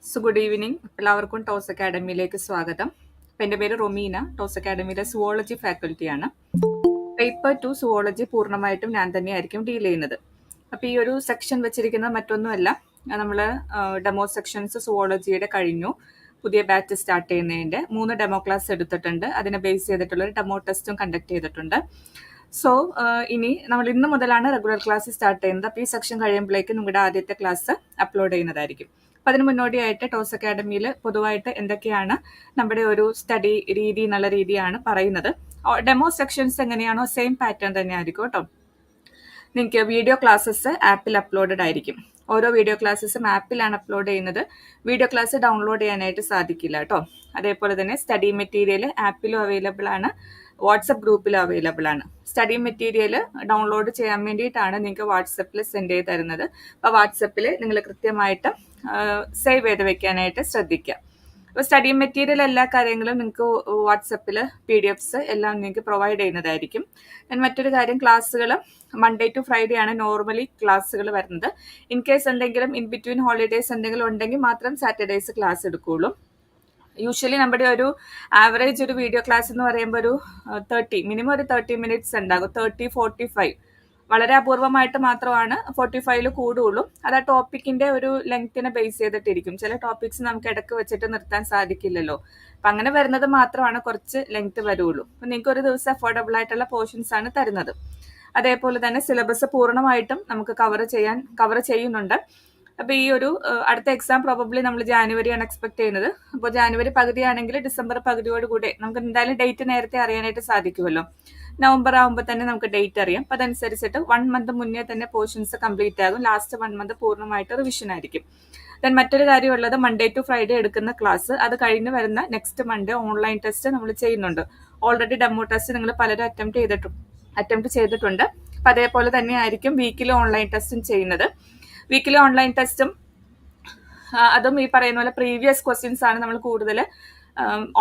Good evening. എല്ലാവർക്കും Toss അക്കാഡമിയിലേക്ക് സ്വാഗതം. അപ്പം എൻ്റെ പേര് റൊമീന. ടോസ് അക്കാഡമിയിലെ സുവോളജി ഫാക്കൽറ്റിയാണ്. പേപ്പർ 2 സുവോളജി പൂർണ്ണമായിട്ടും ഞാൻ തന്നെയായിരിക്കും ഡീൽ ചെയ്യുന്നത്. അപ്പോൾ ഈ ഒരു സെക്ഷൻ വെച്ചിരിക്കുന്നത് മറ്റൊന്നുമല്ല, നമ്മൾ ഡെമോ സെക്ഷൻസ് സുവോളജിയുടെ കഴിഞ്ഞു. പുതിയ ബാച്ച് സ്റ്റാർട്ട് ചെയ്യുന്നതിൻ്റെ 3 ഡെമോ ക്ലാസ് എടുത്തിട്ടുണ്ട്. അതിനെ ബേസ് ചെയ്തിട്ടുള്ളൊരു ഡെമോ ടെസ്റ്റും കണ്ടക്ട് ചെയ്തിട്ടുണ്ട്. സോ ഇനി നമ്മൾ ഇന്ന് മുതലാണ് റെഗുലർ ക്ലാസ് സ്റ്റാർട്ട് ചെയ്യുന്നത്. അപ്പോൾ ഈ സെക്ഷൻ കഴിയുമ്പോഴേക്കും നിങ്ങളുടെ ആദ്യത്തെ ക്ലാസ് അപ്ലോഡ് ചെയ്യുന്നതായിരിക്കും. അപ്പം അതിന് മുന്നോടിയായിട്ട് ടോസ് അക്കാഡമിയിൽ പൊതുവായിട്ട് എന്തൊക്കെയാണ് നമ്മുടെ ഒരു സ്റ്റഡി രീതി എന്നുള്ള രീതിയാണ് പറയുന്നത്. ഡെമോ സെക്ഷൻസ് എങ്ങനെയാണോ സെയിം പാറ്റേൺ തന്നെ ആയിരിക്കും കേട്ടോ. നിങ്ങൾക്ക് വീഡിയോ ക്ലാസ്സസ് ആപ്പിൽ അപ്ലോഡഡ് ആയിരിക്കും. ഓരോ വീഡിയോ ക്ലാസ്സസും ആപ്പിലാണ് അപ്ലോഡ് ചെയ്യുന്നത്. വീഡിയോ ക്ലാസ് ഡൗൺലോഡ് ചെയ്യാനായിട്ട് സാധിക്കില്ല കേട്ടോ. അതേപോലെ തന്നെ സ്റ്റഡി മെറ്റീരിയൽ ആപ്പിലും അവൈലബിൾ ആണ്, വാട്സപ്പ് ഗ്രൂപ്പിലും അവൈലബിൾ ആണ്. സ്റ്റഡി മെറ്റീരിയൽ ഡൗൺലോഡ് ചെയ്യാൻ വേണ്ടിയിട്ടാണ് നിങ്ങൾക്ക് വാട്സപ്പിൽ സെൻഡ് ചെയ്ത് തരുന്നത്. അപ്പോൾ വാട്സപ്പിൽ നിങ്ങൾ കൃത്യമായിട്ട് സേവ് ചെയ്ത് വെക്കാനായിട്ട് ശ്രദ്ധിക്കുക. അപ്പോൾ സ്റ്റഡി മെറ്റീരിയൽ എല്ലാ കാര്യങ്ങളും നിങ്ങൾക്ക് വാട്സപ്പിൽ PDFs എല്ലാം നിങ്ങൾക്ക് പ്രൊവൈഡ് ചെയ്യുന്നതായിരിക്കും. മറ്റൊരു കാര്യം, ക്ലാസ്സുകൾ മൺഡേ ടു ഫ്രൈഡേ ആണ് നോർമലി ക്ലാസ്സുകൾ വരുന്നത്. ഇൻ കേസ് എന്തെങ്കിലും ഇൻ ബിറ്റ്വീൻ ഹോളിഡേയ്സ് എന്തെങ്കിലും ഉണ്ടെങ്കിൽ മാത്രം സാറ്റർഡേയ്സ് ക്ലാസ് എടുക്കുകയുള്ളൂ. യൂഷ്വലി നമ്മുടെ ഒരു ആവറേജ് ഒരു വീഡിയോ ക്ലാസ് എന്ന് പറയുമ്പോൾ ഒരു 30 ഒരു 30 മിനിറ്റ്സ് ഉണ്ടാകും. 30-45 വളരെ അപൂർവമായിട്ട് മാത്രമാണ് 45 കൂടുള്ളൂ. അത് ആ ടോപ്പിക്കിന്റെ ഒരു ലെങ്ത്തിനെ ബേസ് ചെയ്തിട്ടിരിക്കും. ചില ടോപ്പിക്സ് നമുക്ക് ഇടയ്ക്ക് വെച്ചിട്ട് നിർത്താൻ സാധിക്കില്ലല്ലോ. അപ്പം അങ്ങനെ വരുന്നത് മാത്രമാണ് കുറച്ച് ലെങ്ത് വരുള്ളൂ. അപ്പം നിങ്ങൾക്ക് ഒരു ദിവസം അഫോർഡബിൾ ആയിട്ടുള്ള പോർഷൻസ് ആണ് തരുന്നത്. അതേപോലെ തന്നെ സിലബസ് പൂർണ്ണമായിട്ടും നമുക്ക് കവർ ചെയ്യുന്നുണ്ട്. അപ്പോൾ ഈ ഒരു അടുത്ത എക്സാം പ്രോബബ്ലി നമ്മൾ ജാനുവരിയാണ് എക്സ്പെക്ട് ചെയ്യുന്നത്. അപ്പോൾ ജാനുവരി പകുതിയാണെങ്കിൽ ഡിസംബർ പകുതിയോട് കൂടെ നമുക്ക് എന്തായാലും ഡേറ്റ് നേരത്തെ അറിയാനായിട്ട് സാധിക്കുമല്ലോ. നവംബർ ആകുമ്പോൾ തന്നെ നമുക്ക് ഡേറ്റ് അറിയാം. അപ്പോൾ അതനുസരിച്ചിട്ട് 1 മന്ത് മുന്നേ തന്നെ പോർഷൻസ് കംപ്ലീറ്റ് ആകും. ലാസ്റ്റ് 1 മന്ത് പൂർണ്ണമായിട്ട് റിവിഷൻ ആയിരിക്കും. ദെൻ മറ്റൊരു കാര്യമുള്ളത്, മൺഡേ ടു ഫ്രൈഡേ എടുക്കുന്ന ക്ലാസ് അത് കഴിഞ്ഞ് വരുന്ന നെക്സ്റ്റ് മൺഡേ ഓൺലൈൻ ടെസ്റ്റ് നമ്മൾ ചെയ്യുന്നുണ്ട്. ഓൾറെഡി ഡെമോ ടെസ്റ്റ് നിങ്ങൾ പലരും അറ്റംപ്റ്റ് ചെയ്തിട്ടുണ്ട്. അപ്പം അതേപോലെ തന്നെ ആയിരിക്കും വീക്കിലി ഓൺലൈൻ ടെസ്റ്റും ചെയ്യുന്നത്. വീക്കിലി ഓൺലൈൻ ടെസ്റ്റും അതും ഈ പറയുന്ന പോലെ പ്രീവിയസ് ക്വസ്റ്റ്യൻസ് ആണ് നമ്മൾ കൂടുതൽ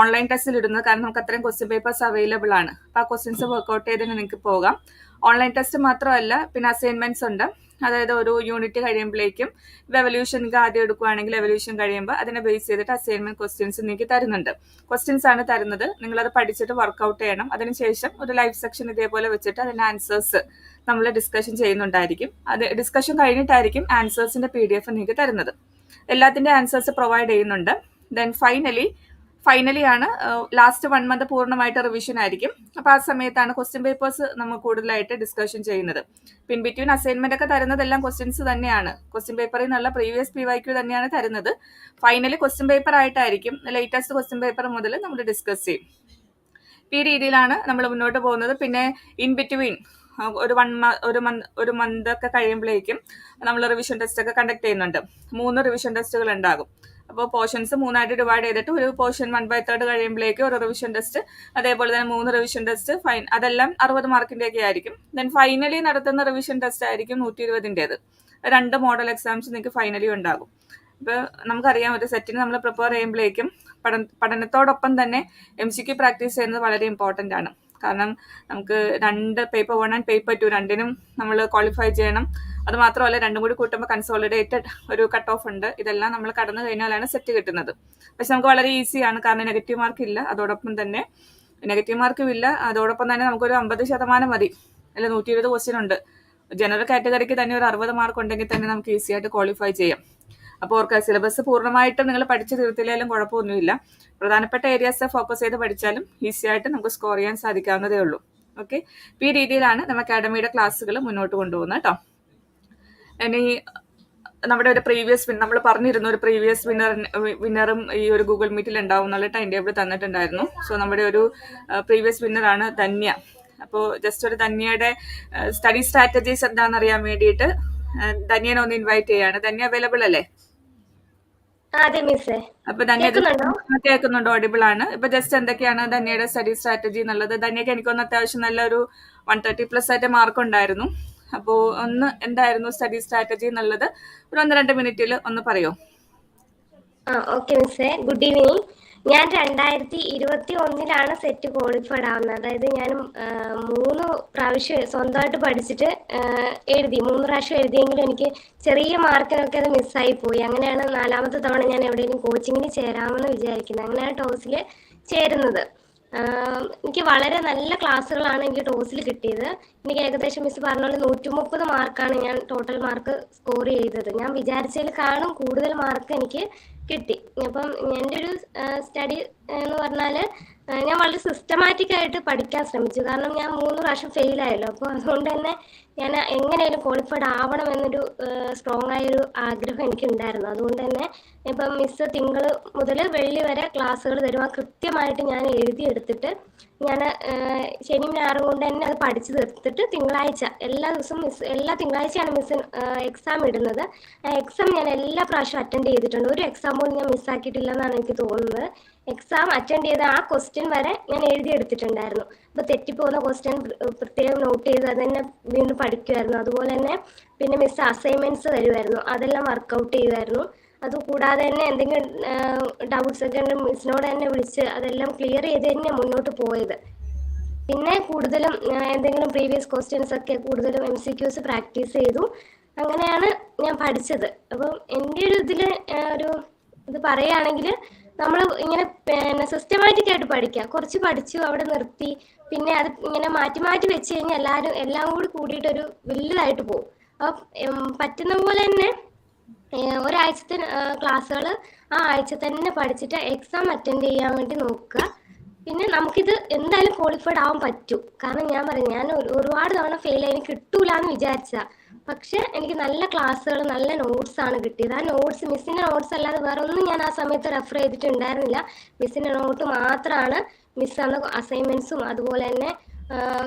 ഓൺലൈൻ ടെസ്റ്റിൽ ഇടുന്നത്. കാരണം നമുക്ക് അത്രയും ക്വസ്റ്റ്യൻ പേപ്പേഴ്സ് അവൈലബിൾ ആണ്. അപ്പോൾ ആ ക്വസ്റ്റ്യൻസ് വർക്ക്ഔട്ട് ചെയ്ത് നിങ്ങൾക്ക് പോകാം. ഓൺലൈൻ ടെസ്റ്റ് മാത്രമല്ല, പിന്നെ അസൈൻമെന്റ്സ് ഉണ്ട്. അതായത് ഒരു യൂണിറ്റ് കഴിയുമ്പോഴേക്കും എവല്യൂഷൻ ആദ്യം എടുക്കുകയാണെങ്കിൽ എവല്യൂഷൻ കഴിയുമ്പോൾ അതിനെ ബേസ് ചെയ്തിട്ട് അസൈൻമെന്റ് ക്വസ്റ്റ്യൻസ് നിങ്ങൾക്ക് തരുന്നുണ്ട്. ക്വസ്റ്റ്യൻസ് ആണ് തരുന്നത്. നിങ്ങളത് പഠിച്ചിട്ട് വർക്ക്ഔട്ട് ചെയ്യണം. അതിനുശേഷം ഒരു ലൈവ് സെക്ഷൻ ഇതേപോലെ വെച്ചിട്ട് അതിന്റെ ആൻസേഴ്സ് നമ്മൾ ഡിസ്കഷൻ ചെയ്യുന്നുണ്ടായിരിക്കും. അത് ഡിസ്കഷൻ കഴിഞ്ഞിട്ടായിരിക്കും ആൻസേഴ്സിന്റെ PDF നിങ്ങൾക്ക് തരുന്നത്. എല്ലാത്തിന്റെ ആൻസേഴ്സ് പ്രൊവൈഡ് ചെയ്യുന്നുണ്ട്. ദെൻ ഫൈനലി ആണ് ലാസ്റ്റ് 1 മന്ത് പൂർണ്ണമായിട്ട് റിവിഷൻ ആയിരിക്കും. അപ്പോൾ ആ സമയത്താണ് ക്വസ്റ്റ്യൻ പേപ്പേഴ്സ് നമ്മൾ കൂടുതലായിട്ട് ഡിസ്കഷൻ ചെയ്യുന്നത്. പിൻ ബിറ്റ്വീൻ അസൈൻമെന്റ് ഒക്കെ തരുന്നതെല്ലാം ക്വസ്റ്റ്യൻസ് തന്നെയാണ്. ക്വസ്റ്റ്യൻ പേപ്പറിൽ നിന്നുള്ള പ്രീവിയസ് PYQ തന്നെയാണ് തരുന്നത്. ഫൈനലി ക്വസ്റ്റ്യൻ പേപ്പർ ആയിട്ടായിരിക്കും ലേറ്റസ്റ്റ് ക്വസ്റ്റ്യൻ പേപ്പർ മുതൽ നമ്മൾ ഡിസ്കസ് ചെയ്യും. ഈ രീതിയിലാണ് നമ്മൾ മുന്നോട്ട് പോകുന്നത്. പിന്നെ ഇൻ ബിറ്റ്വീൻ ഒരു മന്ത് ഒക്കെ കഴിയുമ്പോഴേക്കും നമ്മൾ റിവിഷൻ ടെസ്റ്റ് ഒക്കെ കണ്ടക്ട് ചെയ്യുന്നുണ്ട്. 3 റിവിഷൻ ടെസ്റ്റുകൾ ഉണ്ടാകും. അപ്പോൾ പോർഷൻസ് 3ആയിട്ട് ഡിവൈഡ് ചെയ്തിട്ട് ഒരു പോർഷൻ 1/3 കഴിയുമ്പോഴേക്കും ഒരു റിവിഷൻ ടെസ്റ്റ്, അതേപോലെ തന്നെ 3 റിവിഷൻ ടെസ്റ്റ്, അതെല്ലാം 60 മാർക്കിന്റെ ഒക്കെ ആയിരിക്കും. ദെൻ ഫൈനലി നടത്തുന്ന റിവിഷൻ ടെസ്റ്റ് ആയിരിക്കും 120-ന്റേത്. 2 മോഡൽ എക്സാംസ് നിങ്ങൾക്ക് ഫൈനലി ഉണ്ടാകും. ഇപ്പോൾ നമുക്കറിയാം, ഒരു സെറ്റിന് നമ്മൾ പ്രിപ്പയർ ചെയ്യുമ്പോഴേക്കും പഠനത്തോടൊപ്പം തന്നെ MCQ പ്രാക്ടീസ് ചെയ്യുന്നത് വളരെ ഇമ്പോർട്ടൻ്റ് ആണ്. കാരണം നമുക്ക് 2 പേപ്പർ 1 ആൻഡ് പേപ്പർ 2 രണ്ടിനും നമ്മൾ ക്വാളിഫൈ ചെയ്യണം. അത് മാത്രമല്ല, രണ്ടും കൂടി കൂട്ടുമ്പോൾ കൺസോളിഡേറ്റഡ് ഒരു കട്ട് ഓഫ് ഉണ്ട്. ഇതെല്ലാം നമ്മൾ കടന്നു കഴിഞ്ഞാലാണ് സെറ്റ് കിട്ടുന്നത്. പക്ഷെ നമുക്ക് വളരെ ഈസിയാണ്, കാരണം നെഗറ്റീവ് മാർക്ക് ഇല്ല. അതോടൊപ്പം തന്നെ നെഗറ്റീവ് മാർക്കും ഇല്ല. അതോടൊപ്പം തന്നെ നമുക്കൊരു 50% മതി. അല്ല, 120 ക്വസ്റ്റ്യൻ ഉണ്ട്. ജനറൽ കാറ്റഗറിക്ക് തന്നെ ഒരു 60 മാർക്ക് ഉണ്ടെങ്കിൽ തന്നെ നമുക്ക് ഈസി ആയിട്ട് ക്വാളിഫൈ ചെയ്യാം. അപ്പോൾ ഓർക്കുക, സിലബസ് പൂർണ്ണമായിട്ടും നിങ്ങൾ പഠിച്ചു തീർത്തില്ലാലും കുഴപ്പമൊന്നുമില്ല. പ്രധാനപ്പെട്ട ഏരിയാസ് ഫോക്കസ് ചെയ്ത് പഠിച്ചാലും ഈസി ആയിട്ട് നമുക്ക് സ്കോർ ചെയ്യാൻ സാധിക്കാവുന്നതേ ഉള്ളൂ. ഓക്കെ, അപ്പോൾ ഈ രീതിയിലാണ് നമ്മൾ അക്കാഡമിയുടെ ക്ലാസ്സുകൾ മുന്നോട്ട് കൊണ്ടുപോകുന്നത് കേട്ടോ. ഇനി നമ്മുടെ ഒരു നമ്മൾ പറഞ്ഞിരുന്നു, ഒരു പ്രീവിയസ് വിന്നറും ഈ ഒരു ഗൂഗിൾ മീറ്റിൽ ഉണ്ടാവും എന്നുള്ള ടൈം ടേബിൾ തന്നിട്ടുണ്ടായിരുന്നു. സോ നമ്മുടെ ഒരു പ്രീവിയസ് വിന്നറാണ് ധന്യ. അപ്പോൾ ജസ്റ്റ് ഒരു ധന്യയുടെ സ്റ്റഡി സ്ട്രാറ്റജീസ് എന്താണെന്ന് അറിയാൻ വേണ്ടിയിട്ട് ധന്യനെ ഒന്ന് ഇൻവൈറ്റ് ചെയ്യാണ്. ധന്യ അവൈലബിൾ അല്ലേ? അപ്പൊ ധന്യ കേൾക്കുന്നുണ്ടോ? ഓഡിബിൾ ആണ്. ഇപ്പൊ ജസ്റ്റ് എന്തൊക്കെയാണ് ധന്യയുടെ സ്റ്റഡി സ്ട്രാറ്റജി എന്നുള്ളത്. ധന്യക്ക് എനിക്കൊന്ന് അത്യാവശ്യം നല്ലൊരു 130+ ആയിട്ട് മാർക്ക് ഉണ്ടായിരുന്നു. അപ്പോൾ ഒന്ന് എന്തായിരുന്നു സ്റ്റഡി സ്ട്രാറ്റജി എന്നുള്ളത് ഒരു 1-2 മിനിറ്റിൽ ഒന്ന് പറയോ? ഓക്കെ മിസ്സേ, ഗുഡ് ഈവനിങ്. ഞാൻ 2021 സെറ്റ് ക്വാളിഫൈഡ് ആവുന്നത്. അതായത് ഞാൻ 3 പ്രാവശ്യം സ്വന്തമായിട്ട് പഠിച്ചിട്ട് എഴുതി. 3 പ്രാവശ്യം എഴുതിയെങ്കിലും എനിക്ക് ചെറിയ മാർക്കിനൊക്കെ അത് മിസ്സായി പോയി. അങ്ങനെയാണ് 4ാമത്തെ തവണ ഞാൻ എവിടെയെങ്കിലും കോച്ചിങ്ങിന് ചേരാമെന്ന് വിചാരിക്കുന്നത്. അങ്ങനെയാണ് ടോസിൽ ചേരുന്നത്. എനിക്ക് വളരെ നല്ല ക്ലാസ്സുകളാണ് എനിക്ക് ടോസിൽ കിട്ടിയത്. എനിക്ക് ഏകദേശം മിസ് പറഞ്ഞ പോലെ 130 മാർക്കാണ് ഞാൻ ടോട്ടൽ മാർക്ക് സ്കോർ ചെയ്തത്. ഞാൻ വിചാരിച്ചതിലേക്കാളും കൂടുതൽ മാർക്ക് എനിക്ക് കിട്ടി. അപ്പം എൻ്റെ ഒരു സ്റ്റഡി എന്ന് പറഞ്ഞാൽ ഞാൻ വളരെ സിസ്റ്റമാറ്റിക് ആയിട്ട് പഠിക്കാൻ ശ്രമിച്ചു. കാരണം ഞാൻ 3 പ്രാവശ്യം ഫെയിലായല്ലോ. അപ്പോൾ അതുകൊണ്ട് തന്നെ ഞാൻ എങ്ങനെയായാലും ക്വാളിഫൈഡ് ആവണമെന്നൊരു സ്ട്രോങ് ആയൊരു ആഗ്രഹം എനിക്കുണ്ടായിരുന്നു. അതുകൊണ്ട് തന്നെ ഇപ്പം മിസ്സ് തിങ്കൾ മുതൽ വെള്ളി വരെ ക്ലാസ്സുകൾ തരും. ആ കൃത്യമായിട്ട് ഞാൻ എഴുതിയെടുത്തിട്ട് ഞാൻ ശനിയും ഞായറും കൊണ്ട് തന്നെ അത് പഠിച്ചു തീർത്തിട്ട് തിങ്കളാഴ്ച എല്ലാ ദിവസവും എല്ലാ തിങ്കളാഴ്ചയാണ് മിസ് എക്സാം ഇടുന്നത്. ആ എക്സാം ഞാൻ എല്ലാ പ്രാവശ്യം അറ്റൻഡ് ചെയ്തിട്ടുണ്ട്. ഒരു എക്സാം പോലും ഞാൻ മിസ്സാക്കിയിട്ടില്ലെന്നാണ് എനിക്ക് തോന്നുന്നത്. എക്സാം അറ്റൻഡ് ചെയ്ത ആ ക്വസ്റ്റ്യൻ വരെ ഞാൻ എഴുതിയെടുത്തിട്ടുണ്ടായിരുന്നു. അപ്പോൾ തെറ്റിപ്പോകുന്ന ക്വസ്റ്റ്യൻ പ്രത്യേകം നോട്ട് ചെയ്ത് അത് തന്നെ വീണ്ടും പഠിക്കുമായിരുന്നു. അതുപോലെ തന്നെ പിന്നെ മിസ് അസൈൻമെൻറ്റ്സ് തരുമായിരുന്നു, അതെല്ലാം വർക്കൗട്ട് ചെയ്യുമായിരുന്നു. അതുകൂടാതെ തന്നെ എന്തെങ്കിലും ഡൗട്ട്സ് ഒക്കെ ഉണ്ടെങ്കിൽ മിസ്സിനോട് തന്നെ വിളിച്ച് അതെല്ലാം ക്ലിയർ ചെയ്ത് തന്നെ മുന്നോട്ട് പോയത്. പിന്നെ കൂടുതലും എന്തെങ്കിലും പ്രീവിയസ് ക്വസ്റ്റ്യൻസ് ഒക്കെ കൂടുതലും MCQs പ്രാക്ടീസ് ചെയ്തു. അങ്ങനെയാണ് ഞാൻ പഠിച്ചത്. അപ്പം എൻ്റെ ഒരു ഇത് പറയുകയാണെങ്കിൽ നമ്മൾ ഇങ്ങനെ പിന്നെ സിസ്റ്റമാറ്റിക് ആയിട്ട് പഠിക്കുക. കുറച്ച് പഠിച്ചു അവിടെ നിർത്തി പിന്നെ അത് ഇങ്ങനെ മാറ്റി മാറ്റി വെച്ച് കഴിഞ്ഞാൽ എല്ലാം കൂടി കൂടിയിട്ടൊരു വലുതായിട്ട് പോകും. അപ്പം പറ്റുന്ന പോലെ തന്നെ ഒരാഴ്ചത്തെ ക്ലാസ്സുകൾ ആ ആഴ്ച തന്നെ പഠിച്ചിട്ട് എക്സാം അറ്റൻഡ് ചെയ്യാൻ വേണ്ടി നോക്കുക. പിന്നെ നമുക്കിത് എന്തായാലും ക്വാളിഫൈഡ് ആവാൻ പറ്റും. കാരണം ഞാൻ ഒരുപാട് തവണ ഫെയിൽ എനിക്ക് കിട്ടൂല എന്ന് വിചാരിച്ചതാ. പക്ഷെ എനിക്ക് നല്ല ക്ലാസ്സുകൾ നല്ല നോട്ട്സ് ആണ് കിട്ടിയത്. ആ നോട്ട്സ് മിസ്സിൻ്റെ നോട്ട്സ് അല്ലാതെ വേറെ ഒന്നും ഞാൻ ആ സമയത്ത് റെഫർ ചെയ്തിട്ടുണ്ടായിരുന്നില്ല. മിസ്സിൻ്റെ നോട്ട് മാത്രമാണ്. മിസ് അന്ന് അസൈൻമെൻറ്റ്സും അതുപോലെ തന്നെ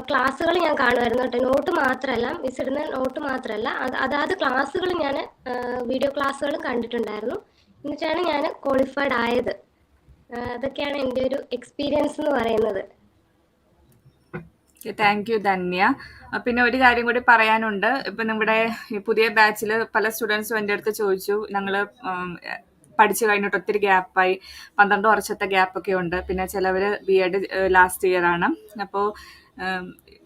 ക്ലാസ്സുകൾ ഞാൻ കാണുമായിരുന്നു കേട്ടോ. നോട്ട് മാത്രമല്ല, മിസ് ഇടുന്ന നോട്ട് മാത്രമല്ല, അതാത് ക്ലാസ്സുകൾ ഞാൻ വീഡിയോ ക്ലാസ്സുകളും കണ്ടിട്ടുണ്ടായിരുന്നു. എന്നിട്ടാണ് ഞാൻ ക്വാളിഫൈഡ് ആയത്. അതൊക്കെയാണ് എൻ്റെ ഒരു എക്സ്പീരിയൻസ് എന്ന് പറയുന്നത്. Thank you Dhanya. പിന്നെ ഒരു കാര്യം കൂടി പറയാനുണ്ട്. ഇപ്പം നമ്മുടെ ഈ പുതിയ ബാച്ചിൽ പല സ്റ്റുഡൻസും എൻ്റെ അടുത്ത് ചോദിച്ചു, ഞങ്ങൾ പഠിച്ചു കഴിഞ്ഞിട്ട് ഒത്തിരി ഗ്യാപ്പായി, 12 വർഷത്തെ ഗ്യാപ്പൊക്കെ ഉണ്ട്. പിന്നെ ചിലവർ BEd ലാസ്റ്റ് ഇയർ ആണ്. അപ്പോൾ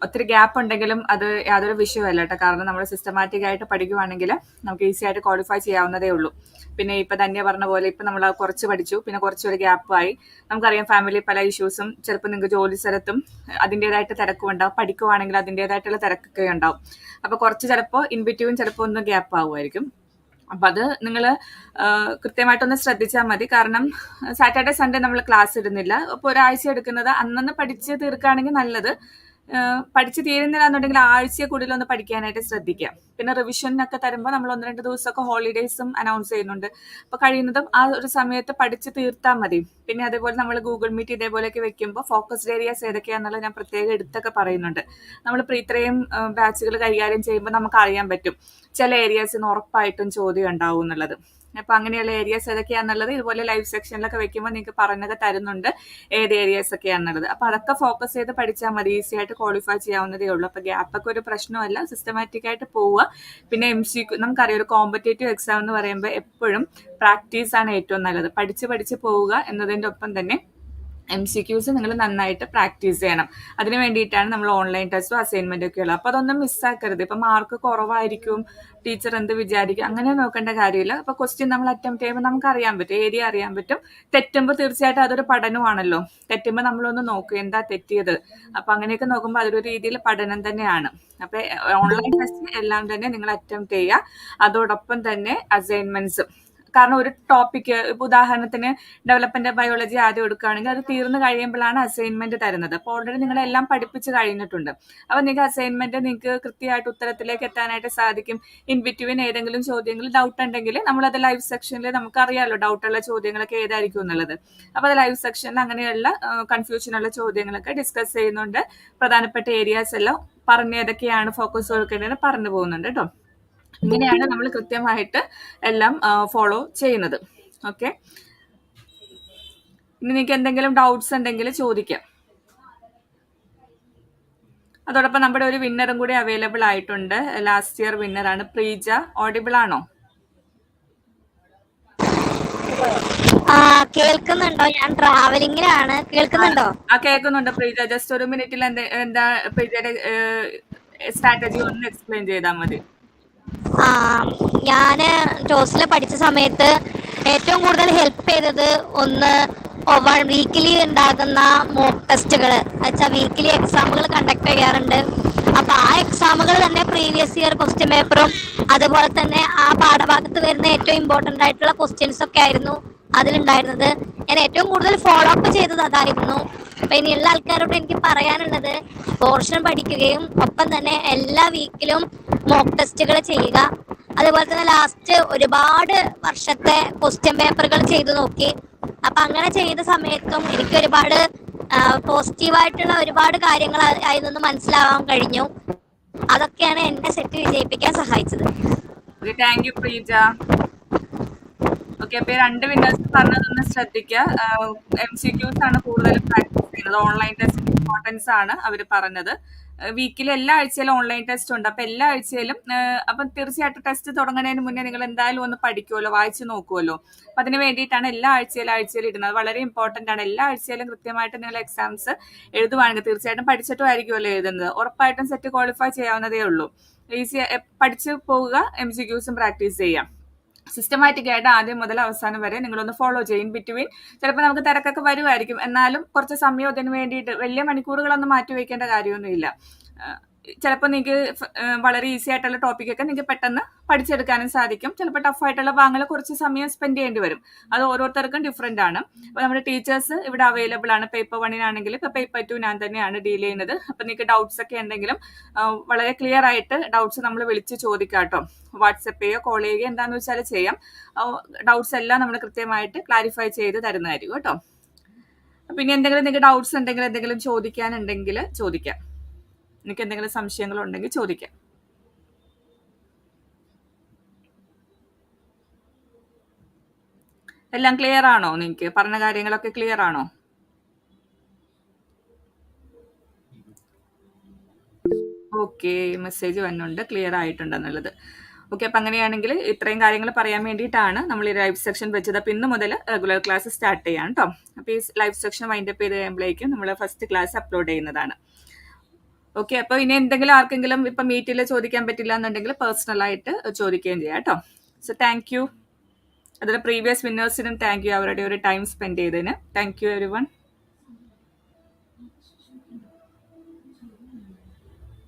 ഒത്തിരി ഗ്യാപ്പ് ഉണ്ടെങ്കിലും അത് യാതൊരു വിഷയമല്ല കേട്ടോ. കാരണം നമ്മൾ സിസ്റ്റമാറ്റിക് ആയിട്ട് പഠിക്കുവാണെങ്കിൽ നമുക്ക് ഈസി ആയിട്ട് ക്വാളിഫൈ ചെയ്യാവുന്നതേ ഉള്ളൂ. പിന്നെ ഇപ്പം തന്നെ പറഞ്ഞ പോലെ ഇപ്പം നമ്മൾ കുറച്ച് പഠിച്ചു, പിന്നെ കുറച്ചൊരു ഗ്യാപ്പായി. നമുക്കറിയാം ഫാമിലി പല ഇഷ്യൂസും, ചിലപ്പോൾ നിങ്ങൾക്ക് ജോലി സ്ഥലത്തും അതിൻ്റെതായിട്ട് തിരക്കും ഉണ്ടാവും, പഠിക്കുവാണെങ്കിൽ അതിൻ്റെതായിട്ടുള്ള തിരക്കൊക്കെ ഉണ്ടാവും. അപ്പോൾ കുറച്ച് ചിലപ്പോൾ ഇൻ ബിറ്റ്വീൻ ചിലപ്പോൾ ഒന്ന് ഗ്യാപ്പ് ആവുമായിരിക്കും. അപ്പം അത് നിങ്ങൾ കൃത്യമായിട്ടൊന്ന് ശ്രദ്ധിച്ചാൽ മതി. കാരണം സാറ്റർഡേ സൺഡേ നമ്മൾ ക്ലാസ് ഇടുന്നില്ല. അപ്പോൾ ഒരാഴ്ച എടുക്കുന്നത് അന്നന്ന് പഠിച്ച് തീർക്കുകയാണെങ്കിൽ നല്ലത്. പഠിച്ച് തീരുന്നില്ല എന്നുണ്ടെങ്കിൽ ആഴ്ചയെ കൂടുതൽ ഒന്ന് പഠിക്കാനായിട്ട് ശ്രദ്ധിക്കുക. പിന്നെ റിവിഷനൊക്കെ തരുമ്പോൾ നമ്മൾ 1-2 ദിവസമൊക്കെ ഹോളിഡേയ്സും അനൗൺസ് ചെയ്യുന്നുണ്ട്. അപ്പോൾ കഴിയുന്നതും ആ ഒരു സമയത്ത് പഠിച്ച് തീർത്താൽ മതി. പിന്നെ അതേപോലെ നമ്മൾ ഗൂഗിൾ മീറ്റ് ഇതേപോലെയൊക്കെ വെക്കുമ്പോൾ ഫോക്കസ്ഡ് ഏരിയാസ് ഏതൊക്കെയാണെന്നുള്ളത് ഞാൻ പ്രത്യേകം എടുത്തൊക്കെ പറയുന്നുണ്ട്. നമ്മളിപ്പോൾ ഇത്രയും ബാച്ചുകൾ കൈകാര്യം ചെയ്യുമ്പോൾ നമുക്ക് അറിയാൻ പറ്റും ചില ഏരിയാസിന് ഉറപ്പായിട്ടും ചോദ്യം ഉണ്ടാവും എന്നുള്ളത്. അപ്പോൾ അങ്ങനെയുള്ള ഏരിയാസ് ഏതൊക്കെയാണെന്നുള്ളത് ഇതുപോലെ ലൈവ് സെക്ഷനിലൊക്കെ വെക്കുമ്പോൾ നിങ്ങൾക്ക് പറഞ്ഞൊക്കെ തരുന്നുണ്ട് ഏത് ഏരിയാസ് ഒക്കെയാണെന്നുള്ളത്. അപ്പോൾ അതൊക്കെ ഫോക്കസ് ചെയ്ത് പഠിച്ചാൽ മതി, ഈസി ആയിട്ട് ക്വാളിഫൈ ചെയ്യാവുന്നതേ ഉള്ളൂ. അപ്പോൾ ഗ്യാപ്പൊക്കെ ഒരു പ്രശ്നമല്ല, സിസ്റ്റമാറ്റിക് ആയിട്ട് പോവുക. പിന്നെ MCQ നമുക്കറിയാം, ഒരു കോമ്പറ്റേറ്റീവ് എക്സാം എന്ന് പറയുമ്പോൾ എപ്പോഴും പ്രാക്ടീസ് ആണ് ഏറ്റവും നല്ലത്. പഠിച്ച് പോവുക എന്നതിൻ്റെ ഒപ്പം തന്നെ MCQs നിങ്ങൾ നന്നായിട്ട് പ്രാക്ടീസ് ചെയ്യണം. അതിന് വേണ്ടിയിട്ടാണ് നമ്മൾ ഓൺലൈൻ ടെസ്റ്റും അസൈൻമെൻറ്റും ഒക്കെ ഉള്ളത്. അപ്പോൾ അതൊന്നും മിസ്സാക്കരുത്. ഇപ്പം മാർക്ക് കുറവായിരിക്കും, ടീച്ചർ എന്ത് വിചാരിക്കും, അങ്ങനെ നോക്കേണ്ട കാര്യമില്ല. അപ്പോൾ ക്വസ്റ്റ്യൻ നമ്മൾ അറ്റംപ്റ്റ് ചെയ്യുമ്പോൾ നമുക്ക് അറിയാൻ പറ്റും, ഏരിയ അറിയാൻ പറ്റും. തെറ്റുമ്പോൾ തീർച്ചയായിട്ടും അതൊരു പഠനമാണല്ലോ. തെറ്റുമ്പോൾ നമ്മളൊന്ന് നോക്കും എന്താ തെറ്റിയത്. അപ്പോൾ അങ്ങനെയൊക്കെ നോക്കുമ്പോൾ അതൊരു രീതിയിൽ പഠനം തന്നെയാണ്. അപ്പോൾ ഓൺലൈൻ ടെസ്റ്റ് എല്ലാം തന്നെ നിങ്ങൾ അറ്റംപ്റ്റ് ചെയ്യുക. അതോടൊപ്പം തന്നെ അസൈൻമെൻറ്റ്സും. കാരണം ഒരു ടോപ്പിക്ക്, ഇപ്പോൾ ഉദാഹരണത്തിന് ഡെവലപ്മെന്റ് ബയോളജി ആദ്യം എടുക്കുകയാണെങ്കിൽ അത് തീർന്നു കഴിയുമ്പോഴാണ് അസൈൻമെന്റ് തരുന്നത്. അപ്പോൾ ഓൾറെഡി നിങ്ങളെല്ലാം പഠിപ്പിച്ച് കഴിഞ്ഞിട്ടുണ്ട്. അപ്പോൾ നിങ്ങൾക്ക് അസൈൻമെന്റ് നിങ്ങൾക്ക് കൃത്യമായിട്ട് ഉത്തരത്തിലേക്ക് എത്താനായിട്ട് സാധിക്കും. ഇൻ ബിറ്റ്വീൻ ഏതെങ്കിലും ചോദ്യങ്ങൾ ഡൗട്ട് ഉണ്ടെങ്കിൽ നമ്മളത് ലൈവ് സെക്ഷനിൽ നമുക്കറിയാമല്ലോ ഡൗട്ടുള്ള ചോദ്യങ്ങളൊക്കെ ഏതായിരിക്കും എന്നുള്ളത്. അപ്പോൾ അത് ലൈവ് സെക്ഷനിൽ അങ്ങനെയുള്ള കൺഫ്യൂഷനുള്ള ചോദ്യങ്ങളൊക്കെ ഡിസ്കസ് ചെയ്യുന്നുണ്ട്. പ്രധാനപ്പെട്ട ഏരിയാസ് എല്ലാം പറഞ്ഞ് ഏതൊക്കെയാണ് ഫോക്കസ് കൊടുക്കേണ്ടതെന്ന് പറഞ്ഞു പോകുന്നുണ്ട് കേട്ടോ. ഇങ്ങനെയാണ് നമ്മൾ കൃത്യമായിട്ട് എല്ലാം ഫോളോ ചെയ്യുന്നത്. ഓക്കെ, ഇനി നിങ്ങൾക്ക് എന്തെങ്കിലും ഡൗട്ട്സ് ഉണ്ടെങ്കിൽ ചോദിക്കാം. അതോടൊപ്പം നമ്മുടെ ഒരു വിന്നറും കൂടി അവൈലബിൾ ആയിട്ടുണ്ട്. ലാസ്റ്റ് ഇയർ വിന്നറാണ് പ്രീജ. ഓഡിബിൾ ആണോ? ആ കേൾക്കുന്നുണ്ടോ? ഞാൻ ട്രാവലിംഗിലാണ്. കേൾക്കുന്നുണ്ടോ? കേൾക്കുന്നുണ്ട് പ്രീജ. ജസ്റ്റ് ഒരു മിനിറ്റിൽ എന്താ പ്രീജയുടെ സ്ട്രാറ്റജി ഒന്ന് എക്സ്പ്ലെയിൻ ചെയ്താൽ മതി. ആ ഞാന് ടോസിൽ പഠിച്ച സമയത്ത് ഏറ്റവും കൂടുതൽ ഹെൽപ്പ് ചെയ്തത് ഒന്ന് വീക്കിലി ഉണ്ടാകുന്ന മോക്ക് ടെസ്റ്റുകൾ വെച്ചാൽ വീക്കിലി എക്സാമുകൾ കണ്ടക്ട് ചെയ്യാറുണ്ട്. അപ്പൊ ആ എക്സാമുകൾ തന്നെ പ്രീവിയസ് ഇയർ ക്വസ്റ്റ്യൻ പേപ്പറും അതുപോലെ തന്നെ ആ പാഠഭാഗത്ത് വരുന്ന ഏറ്റവും ഇമ്പോർട്ടന്റ് ആയിട്ടുള്ള ക്വസ്റ്റ്യൻസ് ഒക്കെ ആയിരുന്നു അതിലുണ്ടായിരുന്നത്. ഞാൻ ഏറ്റവും കൂടുതൽ ഫോളോ അപ്പ് ചെയ്തത് അതായിരുന്നു. അപ്പൊ ഇനിയുള്ള ആൾക്കാരോട് എനിക്ക് പറയാനുള്ളത് പോർഷൻ പഠിക്കുകയും ഒപ്പം തന്നെ എല്ലാ വീക്കിലും മോക്ക് ടെസ്റ്റുകൾ ചെയ്യുക. അതുപോലെ തന്നെ ലാസ്റ്റ് ഒരുപാട് വർഷത്തെ ക്വസ്റ്റ്യൻ പേപ്പറുകൾ ചെയ്തു നോക്കി. അപ്പൊ അങ്ങനെ ചെയ്ത സമയത്തും എനിക്ക് ഒരുപാട് പോസിറ്റീവായിട്ടുള്ള ഒരുപാട് കാര്യങ്ങൾ അതിൽ നിന്ന് മനസ്സിലാവാൻ കഴിഞ്ഞു. അതൊക്കെയാണ് എന്റെ സെറ്റ് വിജയിപ്പിക്കാൻ സഹായിച്ചത്. Thank you Preeja. ഓക്കെ, അപ്പൊ 2 വിന്നേഴ്സ് പറഞ്ഞതൊന്ന് ശ്രദ്ധിക്കുക. MCQs ആണ് കൂടുതലും പ്രാക്ടീസ് ചെയ്യുന്നത്. ഓൺലൈൻ ടെസ്റ്റിന്റെ ഇമ്പോർട്ടൻസ് ആണ് അവർ പറഞ്ഞത്. വീക്കിൽ എല്ലാ ആഴ്ചയിലും ഓൺലൈൻ ടെസ്റ്റ് ഉണ്ട്. അപ്പൊ എല്ലാ ആഴ്ചയിലും അപ്പം തീർച്ചയായിട്ടും ടെസ്റ്റ് തുടങ്ങുന്നതിന് മുന്നേ നിങ്ങൾ എന്തായാലും ഒന്ന് പഠിക്കുമല്ലോ, വായിച്ചു നോക്കുമല്ലോ. അപ്പൊ അതിന് വേണ്ടിയിട്ടാണ് എല്ലാ ആഴ്ചയിലും ഇടുന്നത്. വളരെ ഇമ്പോർട്ടന്റ് ആണ്. എല്ലാ ആഴ്ചയിലും കൃത്യമായിട്ട് നിങ്ങൾ എക്സാംസ് എഴുതുവാണെങ്കിൽ തീർച്ചയായിട്ടും പഠിച്ചിട്ടും ആയിരിക്കുമല്ലോ എഴുതുന്നത്. ഉറപ്പായിട്ടും സെറ്റ് ക്വാളിഫൈ ചെയ്യാവുന്നതേ ഉള്ളൂ. ഈസി പഠിച്ചു പോവുക, MCQസും പ്രാക്ടീസ് ചെയ്യാം. സിസ്റ്റമാറ്റിക് ആയിട്ട് ആദ്യം മുതൽ അവസാനം വരെ നിങ്ങളൊന്ന് ഫോളോ ചെയ്യും. ബിറ്റ്വീൻ ചിലപ്പോൾ നമുക്ക് തിരക്കൊക്കെ വരുമായിരിക്കും, എന്നാലും കുറച്ച് സമയം അതിന് വേണ്ടിയിട്ട് വലിയ മണിക്കൂറുകളൊന്നും മാറ്റി വയ്ക്കേണ്ട കാര്യമൊന്നുമില്ല. ചിലപ്പോൾ നിങ്ങൾക്ക് വളരെ ഈസി ആയിട്ടുള്ള ടോപ്പിക്കൊക്കെ നിങ്ങൾക്ക് പെട്ടെന്ന് പഠിച്ചെടുക്കാനും സാധിക്കും. ചിലപ്പോൾ ടഫായിട്ടുള്ള ഭാഗങ്ങൾ കുറച്ച് സമയം സ്പെൻഡ് ചെയ്യേണ്ടി വരും. അത് ഓരോരുത്തർക്കും ഡിഫറെൻ്റ് ആണ്. അപ്പോൾ നമ്മുടെ ടീച്ചേഴ്സ് ഇവിടെ അവൈലബിൾ ആണ്. പേപ്പർ 1 ഇപ്പോൾ പേപ്പർ 2 ഞാൻ തന്നെയാണ് ഡീൽ ചെയ്യുന്നത്. അപ്പോൾ നിങ്ങൾക്ക് ഡൗട്ട്സ് ഒക്കെ ഉണ്ടെങ്കിലും വളരെ ക്ലിയർ ആയിട്ട് ഡൗട്ട്സ് നമ്മൾ വിളിച്ച് ചോദിക്കാം കേട്ടോ. വാട്സപ്പ് ചെയ്യുകയോ കോൾ ചെയ്യുകയോ എന്താണെന്ന് വെച്ചാൽ ചെയ്യാം. ഡൗട്ട്സ് എല്ലാം നമ്മൾ കൃത്യമായിട്ട് ക്ലാരിഫൈ ചെയ്ത് തരുന്നതായിരിക്കും കേട്ടോ. പിന്നെ എന്തെങ്കിലും നിങ്ങൾക്ക് ഡൗട്ട്സ് ഉണ്ടെങ്കിൽ എന്തെങ്കിലും ചോദിക്കാനുണ്ടെങ്കിൽ ചോദിക്കാം. എനിക്ക് എന്തെങ്കിലും സംശയങ്ങളുണ്ടെങ്കിൽ ചോദിക്കാം. എല്ലാം ക്ലിയർ ആണോ? നിങ്ങൾക്ക് പറഞ്ഞ കാര്യങ്ങളൊക്കെ ക്ലിയർ ആണോ? ഓക്കെ, മെസ്സേജ് വന്നുണ്ട് ക്ലിയർ ആയിട്ടുണ്ടെന്നുള്ളത്. ഓക്കെ, അപ്പം അങ്ങനെയാണെങ്കിൽ ഇത്രയും കാര്യങ്ങൾ പറയാൻ വേണ്ടിയിട്ടാണ് നമ്മൾ ഈ ലൈവ് സെക്ഷൻ വെച്ചത്. അപ്പം ഇന്ന് മുതൽ റെഗുലർ ക്ലാസ് സ്റ്റാർട്ട് ചെയ്യാം കേട്ടോ. അപ്പോൾ ഈ ലൈവ് സെക്ഷൻ വൈൻഡപ്പ് ചെയ്ത് കഴിയുമ്പോഴേക്കും നമ്മൾ ഫസ്റ്റ് ക്ലാസ് അപ്ലോഡ് ചെയ്യുന്നതാണ്. ഓക്കെ, അപ്പോൾ ഇനി എന്തെങ്കിലും ആർക്കെങ്കിലും ഇപ്പം മീറ്റിൽ ചോദിക്കാൻ പറ്റില്ല എന്നുണ്ടെങ്കിൽ പേഴ്സണലായിട്ട് ചോദിക്കുകയും ചെയ്യാം കേട്ടോ. So thank you. അതിൽ പ്രീവിയസ് വിന്നേഴ്സിനും താങ്ക് യു, അവരുടെ ഒരു ടൈം സ്പെൻഡ് ചെയ്തതിന്. Thank you everyone.